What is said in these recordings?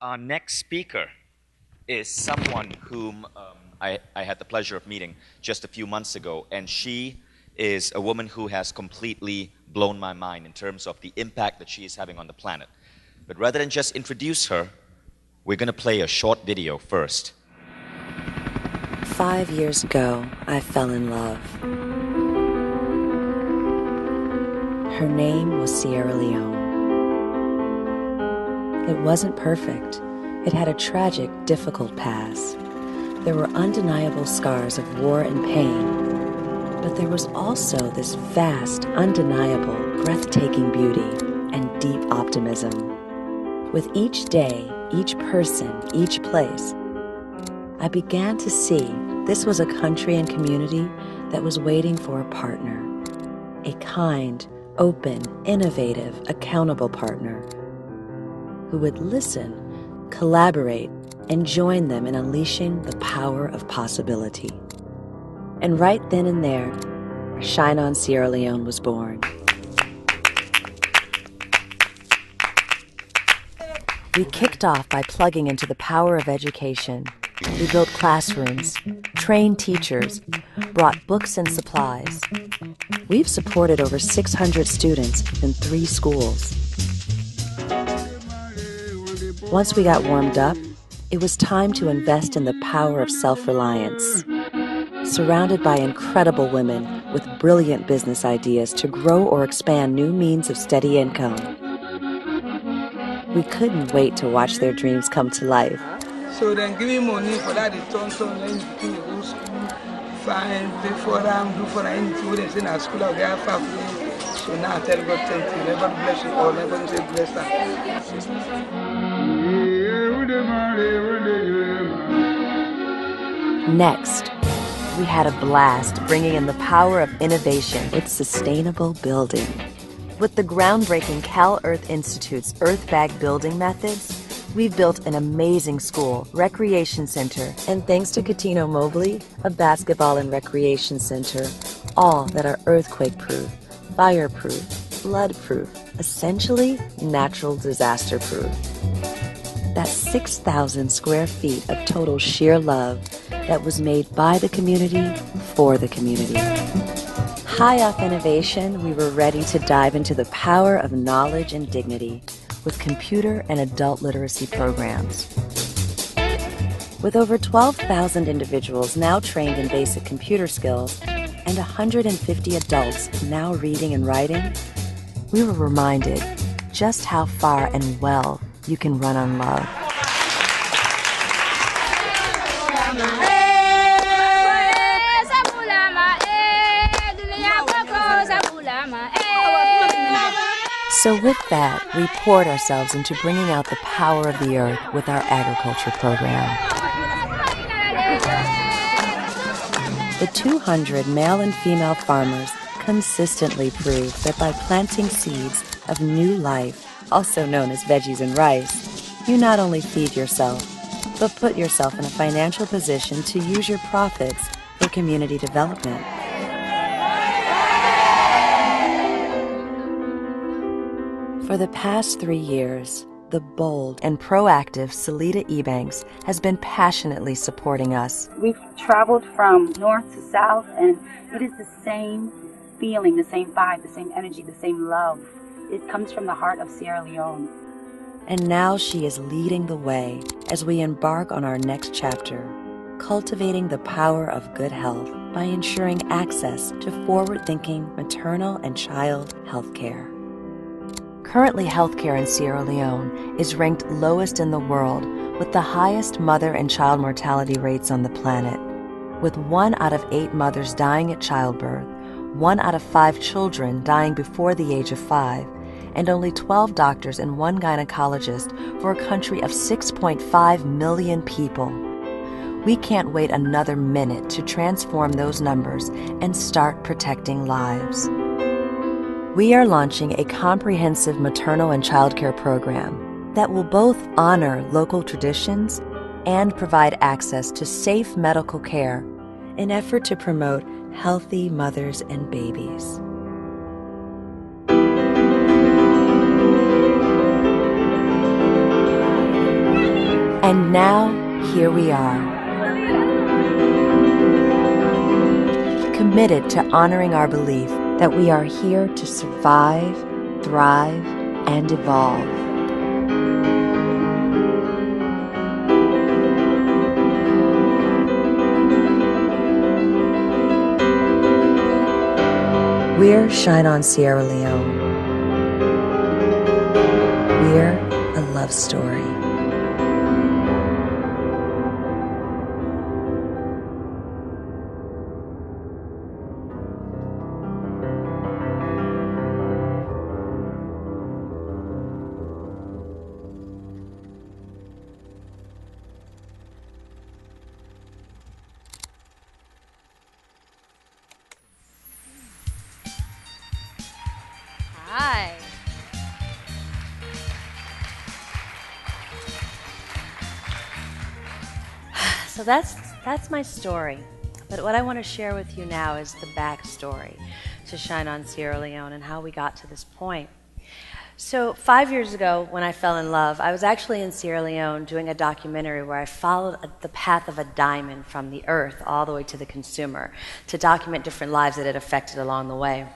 Our next speaker is someone whom I had the pleasure of meeting just a few months ago, and she is a woman who has completely blown my mind in terms of the impact that she is having on the planet. But rather than just introduce her, we're going to play a short video first. 5 years ago, I fell in love. Her name was Sierra Leone. It wasn't perfect. It had a tragic, difficult past. There were undeniable scars of war and pain, but there was also this vast, undeniable, breathtaking beauty and deep optimism. With each day, each person, each place, I began to see this was a country and community that was waiting for a partner, a kind, open, innovative, accountable partner who would listen, collaborate, and join them in unleashing the power of possibility. And right then and there, Shine On Sierra Leone was born. We kicked off by plugging into the power of education. We built classrooms, trained teachers, brought books and supplies. We've supported over 600 students in 3 schools. Once we got warmed up, it was time to invest in the power of self-reliance. Surrounded by incredible women with brilliant business ideas to grow or expand new means of steady income. We couldn't wait to watch their dreams come to life. So then give me money for that, they turn then you go to school, fine, pay for them, do for anything, when they say in school, I'll get family. So now I tell God thank you, never bless you all, never say bless her. Next, we had a blast bringing in the power of innovation with sustainable building. With the groundbreaking Cal Earth Institute's Earth Bag building methods, we've built an amazing school, recreation center, and thanks to Catino Mobley, a basketball and recreation center, all that are earthquake-proof, fire-proof, flood-proof, essentially natural disaster-proof. That's 6,000 square feet of total sheer love that was made by the community for the community. High off innovation, we were ready to dive into the power of knowledge and dignity with computer and adult literacy programs. With over 12,000 individuals now trained in basic computer skills and 150 adults now reading and writing, we were reminded just how far and well you can run on love. So with that, we poured ourselves into bringing out the power of the earth with our agriculture program. The 200 male and female farmers consistently prove that by planting seeds of new life, also known as veggies and rice, you not only feed yourself, but put yourself in a financial position to use your profits for community development. For the past 3 years, the bold and proactive Salida Ebanks has been passionately supporting us. We've traveled from north to south, and it is the same feeling, the same vibe, the same energy, the same love. It comes from the heart of Sierra Leone. And now she is leading the way as we embark on our next chapter, cultivating the power of good health by ensuring access to forward-thinking maternal and child health care. Currently, healthcare in Sierra Leone is ranked lowest in the world with the highest mother and child mortality rates on the planet. With 1 out of 8 mothers dying at childbirth, 1 out of 5 children dying before the age of 5, and only 12 doctors and 1 gynecologist for a country of 6.5 million people. We can't wait another minute to transform those numbers and start protecting lives. We are launching a comprehensive maternal and child care program that will both honor local traditions and provide access to safe medical care in an effort to promote healthy mothers and babies. And now, here we are, committed to honoring our belief that we are here to survive, thrive, and evolve. We're Shine On Sierra Leone. We're a love story. Hi. So that's my story. But what I want to share with you now is the backstory to Shine On Sierra Leone and how we got to this point. So 5 years ago, when I fell in love, I was actually in Sierra Leone doing a documentary where I followed the path of a diamond from the earth all the way to the consumer to document different lives that it affected along the way.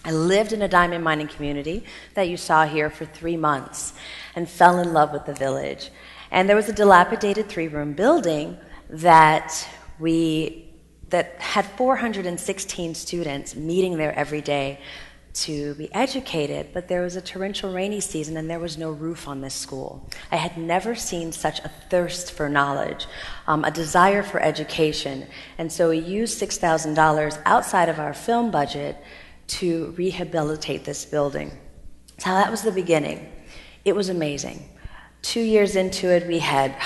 I lived in a diamond mining community that you saw here for 3 months and fell in love with the village. And there was a dilapidated 3-room building that had 416 students meeting there every day to be educated, but there was a torrential rainy season and there was no roof on this school. I had never seen such a thirst for knowledge, a desire for education, and so we used $6,000 outside of our film budget to rehabilitate this building. So that was the beginning. It was amazing. 2 years into it, we had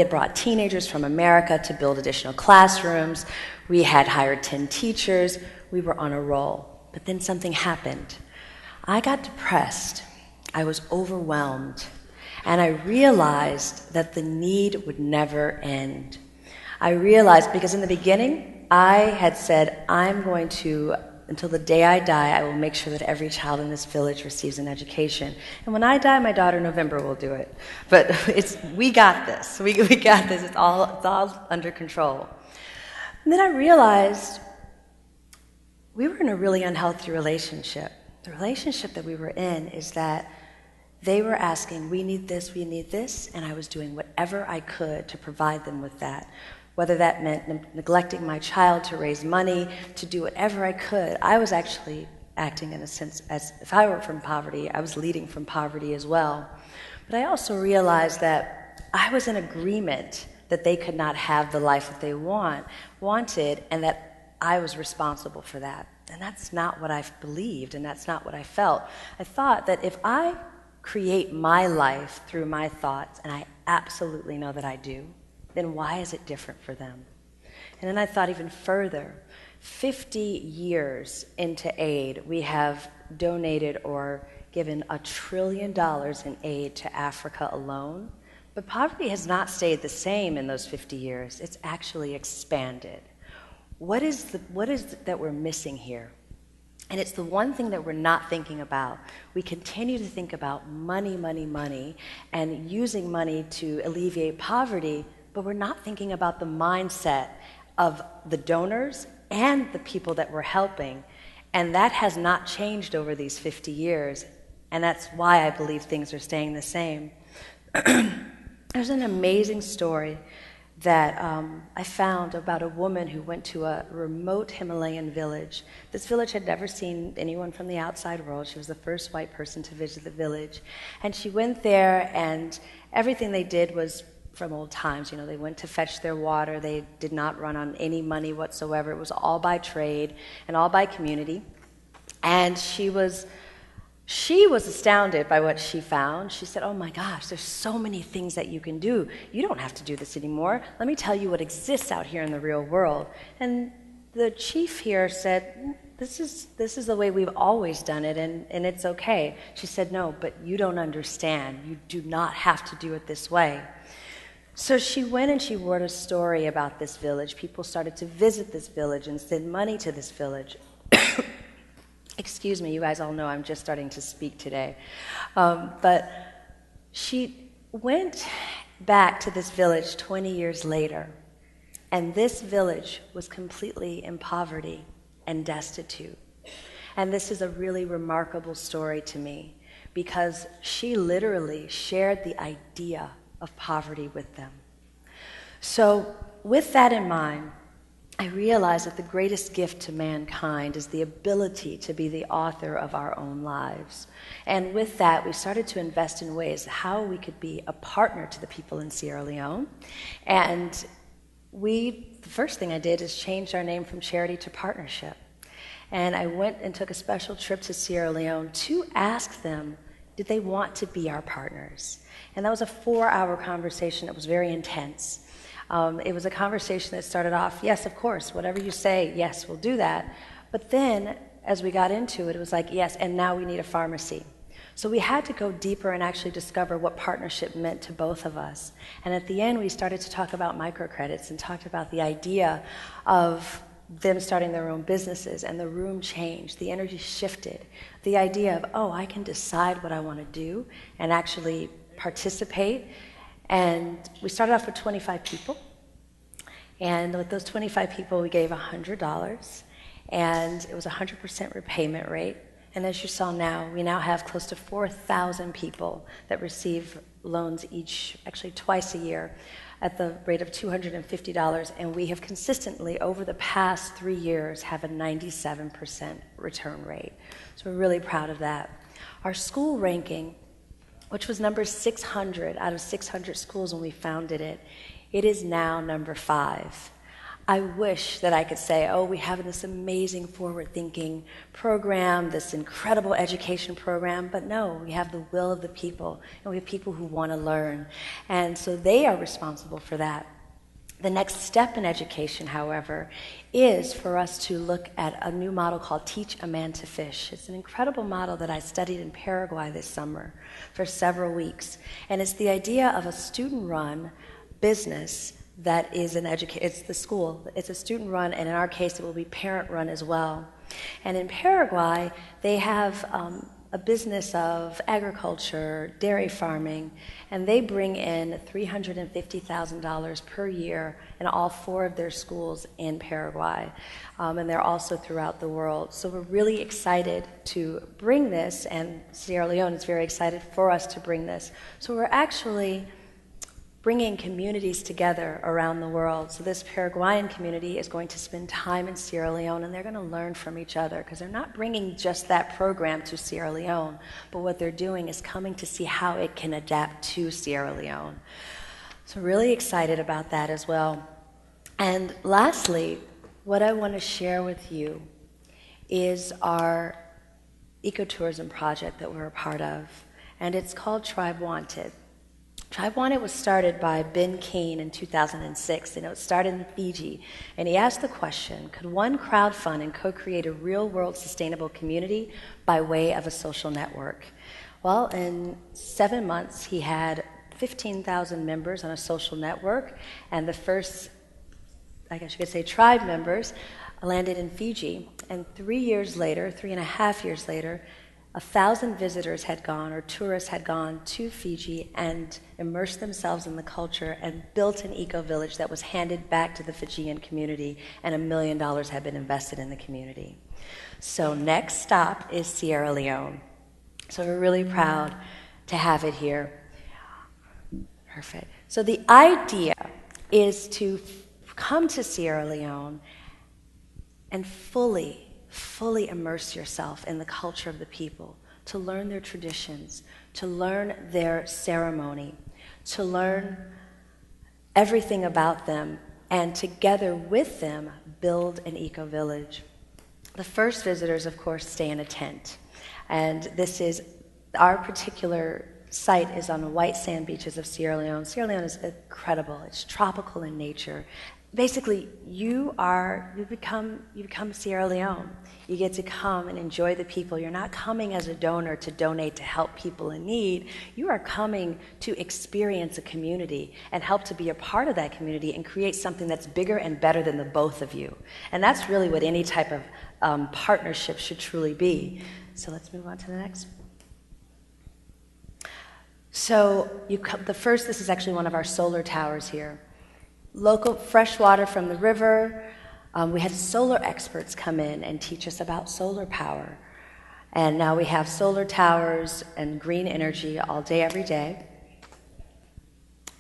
brought teenagers from America to build additional classrooms. We had hired 10 teachers. We were on a roll. But then something happened. I got depressed. I was overwhelmed. And I realized that the need would never end. I realized, because in the beginning, I had said, until the day I die, I will make sure that every child in this village receives an education. And when I die, my daughter November will do it. But we got this. We got this. It's all under control. And then I realized we were in a really unhealthy relationship. The relationship that we were in is that they were asking, we need this, and I was doing whatever I could to provide them with that. Whether that meant neglecting my child to raise money, to do whatever I could. I was actually acting in a sense as if I were from poverty, I was leading from poverty as well. But I also realized that I was in agreement that they could not have the life that they wanted, and that I was responsible for that. And that's not what I believed, and that's not what I felt. I thought that if I create my life through my thoughts, and I absolutely know that I do, then why is it different for them? And then I thought even further. 50 years into aid, we have donated or given $1 trillion in aid to Africa alone. But poverty has not stayed the same in those 50 years. It's actually expanded. What is it that we're missing here? And it's the one thing that we're not thinking about. We continue to think about money, money, money, and using money to alleviate poverty, but we're not thinking about the mindset of the donors and the people that we're helping. And that has not changed over these 50 years. And that's why I believe things are staying the same. There's an amazing story that I found about a woman who went to a remote Himalayan village. This village had never seen anyone from the outside world. She was the first white person to visit the village. And she went there, and everything they did was from old times. You know, they went to fetch their water. They did not run on any money whatsoever. It was all by trade and all by community. And she was astounded by what she found. She said, oh my gosh, there's so many things that you can do. You don't have to do this anymore. Let me tell you what exists out here in the real world. And the chief here said, this is the way we've always done it, and it's okay. She said, no, but you don't understand. You do not have to do it this way. So she went and she wrote a story about this village. People started to visit this village and send money to this village. Excuse me, you guys all know I'm just starting to speak today. But she went back to this village 20 years later. And this village was completely in poverty and destitute. And this is a really remarkable story to me because she literally shared the idea of poverty with them. So with that in mind, I realized that the greatest gift to mankind is the ability to be the author of our own lives. And with that, we started to invest in ways how we could be a partner to the people in Sierra Leone. And the first thing I did is change our name from charity to partnership. And I went and took a special trip to Sierra Leone to ask them, did they want to be our partners? And that was a 4-hour conversation that was very intense. It was a conversation that started off, yes, of course, whatever you say, yes, we'll do that. But then, as we got into it, it was like, yes, and now we need a pharmacy. So we had to go deeper and actually discover what partnership meant to both of us. And at the end, we started to talk about microcredits and talked about the idea of them starting their own businesses, and the room changed, the energy shifted. The idea of, oh, I can decide what I want to do and actually participate. And we started off with 25 people. And with those 25 people, we gave $100. And it was a 100% repayment rate. And as you saw now, we now have close to 4,000 people that receive loans actually twice a year, at the rate of $250, and we have consistently, over the past 3 years, have a 97% return rate. So we're really proud of that. Our school ranking, which was number 600 out of 600 schools when we founded it, it is now number 5. I wish that I could say, oh, we have this amazing forward-thinking program, this incredible education program, but no, we have the will of the people, and we have people who want to learn. And so they are responsible for that. The next step in education, however, is for us to look at a new model called Teach a Man to Fish. It's an incredible model that I studied in Paraguay this summer for several weeks. And it's the idea of a student-run business that is it's the school. It's a student-run, and in our case, it will be parent-run as well. And in Paraguay, they have a business of agriculture, dairy farming, and they bring in $350,000 per year in all 4 of their schools in Paraguay. And they're also throughout the world. So we're really excited to bring this, and Sierra Leone is very excited for us to bring this. So we're actually bringing communities together around the world. So this Paraguayan community is going to spend time in Sierra Leone, and they're going to learn from each other, because they're not bringing just that program to Sierra Leone, but what they're doing is coming to see how it can adapt to Sierra Leone. So really excited about that as well. And lastly, what I want to share with you is our ecotourism project that we're a part of, and it's called Tribe Wanted. Tribe Wanted was started by Ben Keane in 2006, and it was started in Fiji. And he asked the question, could one crowdfund and co-create a real-world sustainable community by way of a social network? Well, in 7 months, he had 15,000 members on a social network, and the first, I guess you could say, tribe members landed in Fiji. And 3 years later, 3.5 years later, 1,000 visitors had gone, or tourists had gone to Fiji and immersed themselves in the culture and built an eco-village that was handed back to the Fijian community, and $1 million had been invested in the community. So next stop is Sierra Leone. So we're really proud to have it here. Perfect. So the idea is to come to Sierra Leone and fully immerse yourself in the culture of the people, to learn their traditions, to learn their ceremony, to learn everything about them, and together with them build an eco-village. The first visitors, of course, stay in a tent. And this is, our particular site is on the white sand beaches of Sierra Leone. Sierra Leone is incredible. It's tropical in nature. Basically, you become Sierra Leone. You get to come and enjoy the people. You're not coming as a donor to donate to help people in need. You are coming to experience a community and help to be a part of that community and create something that's bigger and better than the both of you. And that's really what any type of partnership should truly be. So let's move on to the next. So this is actually one of our solar towers here. Local fresh water from the river. We had solar experts come in and teach us about solar power. And now we have solar towers and green energy all day, every day.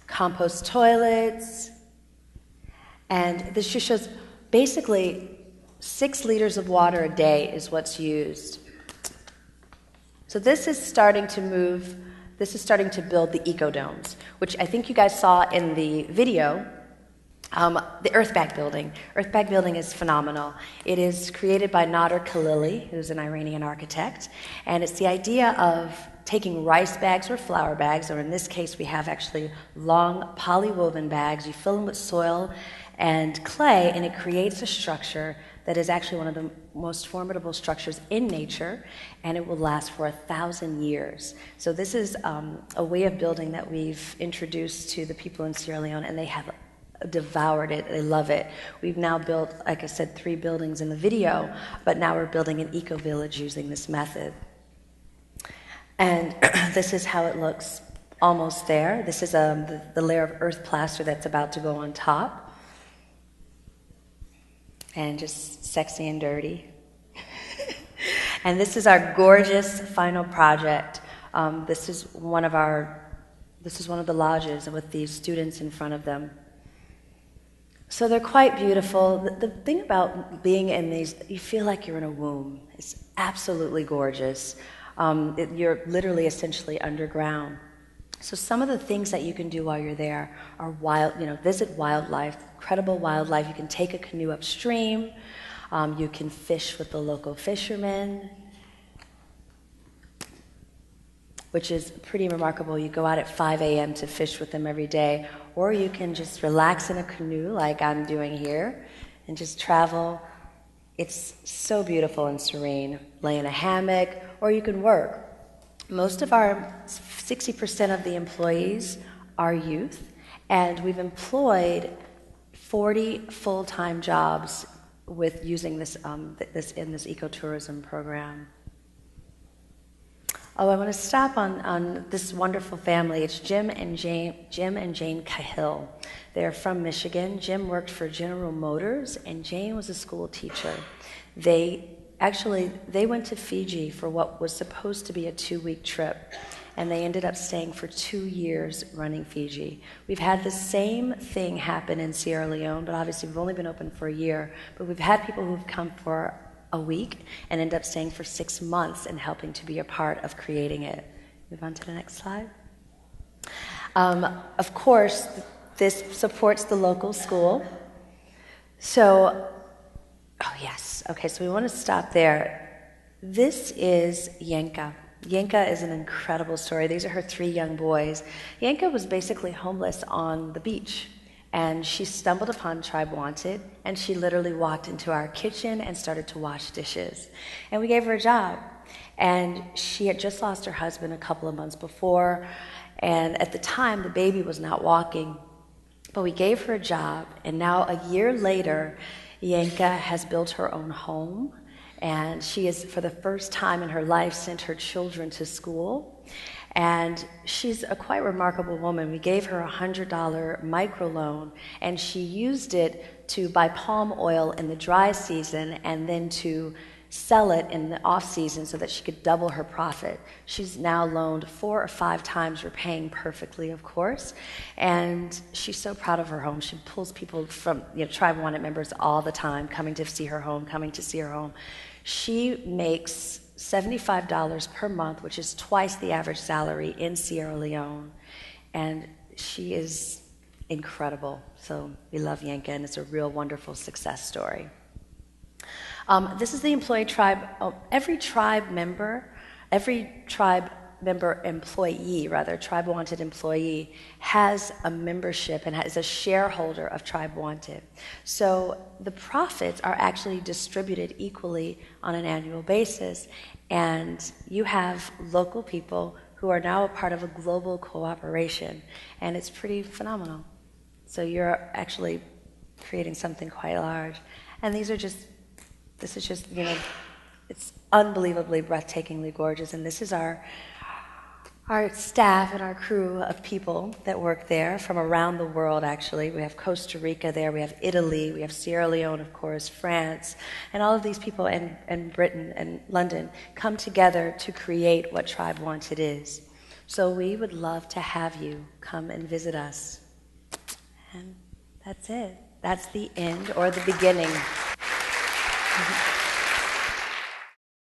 Compost toilets. And this just shows basically 6 liters of water a day is what's used. So this is starting to build the eco-domes, which I think you guys saw in the video. The Earthbag building. Earthbag building is phenomenal. It is created by Nader Khalili, who's an Iranian architect, and it's the idea of taking rice bags or flour bags, or in this case we have actually long polywoven bags. You fill them with soil and clay, and it creates a structure that is actually one of the most formidable structures in nature, and it will last for 1,000 years. So this is a way of building that we've introduced to the people in Sierra Leone, and they have devoured it. They love it. We've now built, like I said, 3 buildings in the video, but now we're building an eco-village using this method. And this is how it looks almost there. This is the layer of earth plaster that's about to go on top. And just sexy and dirty. And this is our gorgeous final project. This is one of the lodges with these students in front of them. So they're quite beautiful. The thing about being in these, you feel like you're in a womb. It's absolutely gorgeous. You're literally essentially underground. So some of the things that you can do while you're there are visit wildlife, incredible wildlife. You can take a canoe upstream. You can fish with the local fishermen, which is pretty remarkable. You go out at 5 a.m. to fish with them every day, or you can just relax in a canoe like I'm doing here and just travel. It's so beautiful and serene. Lay in a hammock, or you can work. Most of our 60% of the employees are youth, and we've employed 40 full-time jobs with using this in this ecotourism program. Oh, I want to stop on this wonderful family. It's Jim and Jane Cahill. They're from Michigan. Jim worked for General Motors, and Jane was a school teacher. They went to Fiji for what was supposed to be a 2-week trip, and they ended up staying for 2 years running Fiji. We've had the same thing happen in Sierra Leone, but obviously we've only been open for a year, but we've had people who've come for a week and end up staying for 6 months and helping to be a part of creating it. Move on to the next slide. Of course, this supports the local school. So, oh yes, okay, so we want to stop there. This is Yenka. Yenka is an incredible story. These are her 3 young boys. Yenka was basically homeless on the beach, and she stumbled upon Tribe Wanted, and she literally walked into our kitchen and started to wash dishes. And we gave her a job. And she had just lost her husband a couple of months before, and at the time, the baby was not walking. But we gave her a job, and now a year later, Yenka has built her own home, and she is, for the first time in her life, sent her children to school. And she's a quite remarkable woman. We gave her a $100 microloan, and she used it to buy palm oil in the dry season and then to sell it in the off season so that she could double her profit. She's now loaned 4 or 5 times, repaying perfectly, of course. And she's so proud of her home. She pulls people from, Tribe Wanted members all the time, coming to see her home. She makes $75 per month, which is twice the average salary in Sierra Leone. And she is incredible. So we love Yenka, and it's a real wonderful success story. This is the employee tribe. Every tribe member employee, Tribe Wanted employee, has a membership and is a shareholder of Tribe Wanted. So the profits are actually distributed equally on an annual basis, and you have local people who are now a part of a global cooperation, and it's pretty phenomenal. So you're actually creating something quite large. And this is just, it's unbelievably breathtakingly gorgeous, and this is our our staff and our crew of people that work there from around the world, actually. We have Costa Rica there, we have Italy, we have Sierra Leone, of course, France, and all of these people, and Britain and London, come together to create what Tribe Wanted is. So we would love to have you come and visit us. And that's it. That's the end or the beginning.